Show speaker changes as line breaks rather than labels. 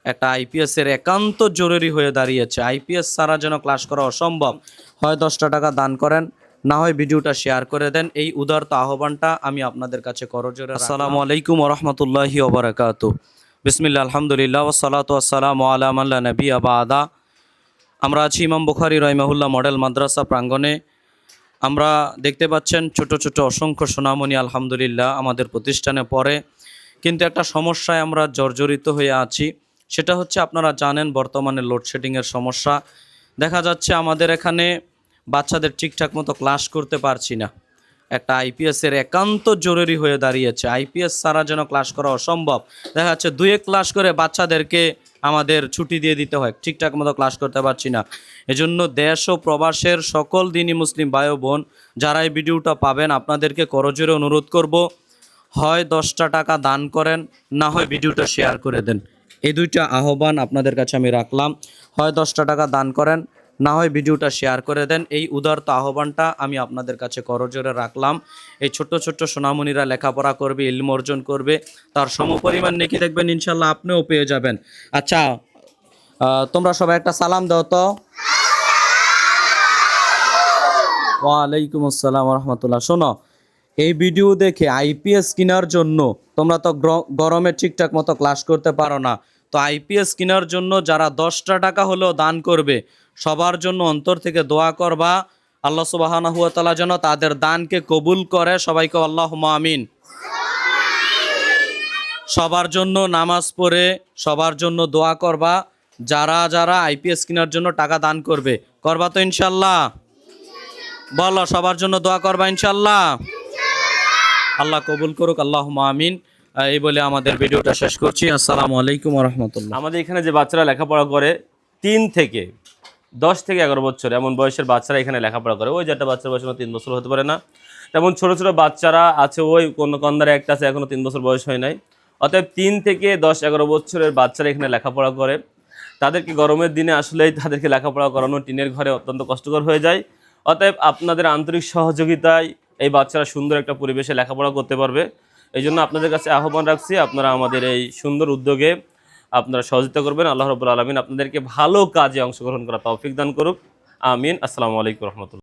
একটা আইপিএস এর একান্ত জরুরি হয়ে দাঁড়িয়েছে। আইপিএস ছাড়া যেন ক্লাস করা অসম্ভব। হয় 10টা টাকা দান করেন, না হয় ভিডিওটা শেয়ার করে দেন। এই উদারত আহ্বানটা আমি আপনাদের কাছে করজোরে। আসসালামু আলাইকুম ওয়া রাহমাতুল্লাহি ওয়া বারাকাতুহু। বিসমিল্লাহ, আলহামদুলিল্লাহ, ওয়াসসালাতু ওয়াসসালামু আলা মান লা নাবিয়্যা বা'দা। আমরা আছি ইমাম বুখারী রাহিমাহুল্লাহ মডেল মাদ্রাসা প্রাঙ্গণে। আমরা দেখতে পাচ্ছেন ছোট ছোট অসংখ্য সোনামণি আলহামদুলিল্লাহ আমাদের প্রতিষ্ঠানে পড়ে, কিন্তু একটা সমস্যায় আমরা জর্জরিত হয়ে আছি। সেটা হচ্ছে, আপনারা জানেন বর্তমানে লোডশেডিংয়ের সমস্যা দেখা যাচ্ছে। আমাদের এখানে বাচ্চাদের ঠিকঠাক মতো ক্লাস করতে পারছি না। একটা আইপিএসের একান্ত জরুরি হয়ে দাঁড়িয়েছে। আইপিএস ছাড়া যেন ক্লাস করা অসম্ভব। দেখা যাচ্ছে 2-1 ক্লাস করে বাচ্চাদেরকে আমাদের ছুটি দিয়ে দিতে হয়, ঠিকঠাক মতো ক্লাস করতে পারছি না। এজন্য দেশ ও প্রবাসের সকল দিনী মুসলিম ভাই ও বোন যারা এই ভিডিওটা পাবেন, আপনাদেরকে করজোরে অনুরোধ করব, হয় 10টা টাকা দান করেন, না হয় ভিডিওটা শেয়ার করে দেন। এই দুইটা আহ্বান আপনাদের কাছে আমি রাখলাম। হয় 10টা টাকা দান করেন, না হয় ভিডিওটা শেয়ার করে দেন। এই উদারত আহ্বানটা আমি আপনাদের কাছে করজোরে রাখলাম। এই ছোট্ট ছোট্ট সোনামণিরা লেখাপড়া করবে, ইলম অর্জন করবে, তার সমপরিমাণ নেকি দেখবেন ইনশাল্লাহ আপনিও পেয়ে যাবেন। আচ্ছা, তোমরা সবাই একটা সালাম দাও তো। ওয়ালাইকুম আসসালাম রহমতুল্লাহ। শোনো, এই ভিডিও দেখে আইপিএস কেনার জন্য তোমরা তো গরমে ঠিকঠাক মতো ক্লাস করতে পারো না। তো আইপিএস কেনার জন্য যারা 10টা টাকা হলেও দান করবে, সবার জন্য অন্তর থেকে দোয়া করবা, আল্লাহ সুবহানাহু ওয়া তাআলা যেন তাদের দানকে কবুল করে। সবাইকে আল্লাহুম্মা আমিন। সবার জন্য নামাজ পড়ে সবার জন্য দোয়া করবা। যারা যারা আইপিএস কেনার জন্য টাকা দান করবে, করবা তো ইনশাল্লাহ? বলো, সবার জন্য দোয়া করবা ইনশাল্লাহ? আল্লাহ কবুল করুক, আল্লাহুম্মা আমিন। এই বলে আমাদের ভিডিওটা শেষ করছি। আসসালামু আলাইকুম ওয়া রাহমাতুল্লাহ।
আমাদের এখানে যে বাচ্চারা লেখাপড়া করে 3 থেকে 10 থেকে 11 বছর এমন বয়সের বাচ্চারা এখানে লেখাপড়া করে। ওই যে একটা বাচ্চার বয়স 3 বছর হতে পারে না, তেমন ছোট ছোট বাচ্চারা আছে, ওই কোন কন্দারে একটা আছে এখনো 3 বছর বয়স হয় নাই। অতএব 3 থেকে 10-11 বছরের বাচ্চারা এখানে লেখাপড়া করে। তাদেরকে গরমের দিনে আসলেই তাদেরকে লেখাপড়া করানো টিনের ঘরে অত্যন্ত কষ্টকর হয়ে যায়। অতএব আপনাদের আন্তরিক সহযোগিতায় এই বাচ্চারা সুন্দর একটা পরিবেশে লেখাপড়া করতে পারবে। এই জন্য আপনাদের কাছে আহ্বান রাখছি, আপনারা আমাদের এই সুন্দর উদ্যোগে আপনারা সহযোগিতা করবেন। আল্লাহ রাব্বুল আলামিন আপনাদেরকে ভালো কাজে অংশগ্রহণ করা তৌফিক দান করুক। আমিন। আসসালামু আলাইকুম রহমতুল্লাহ।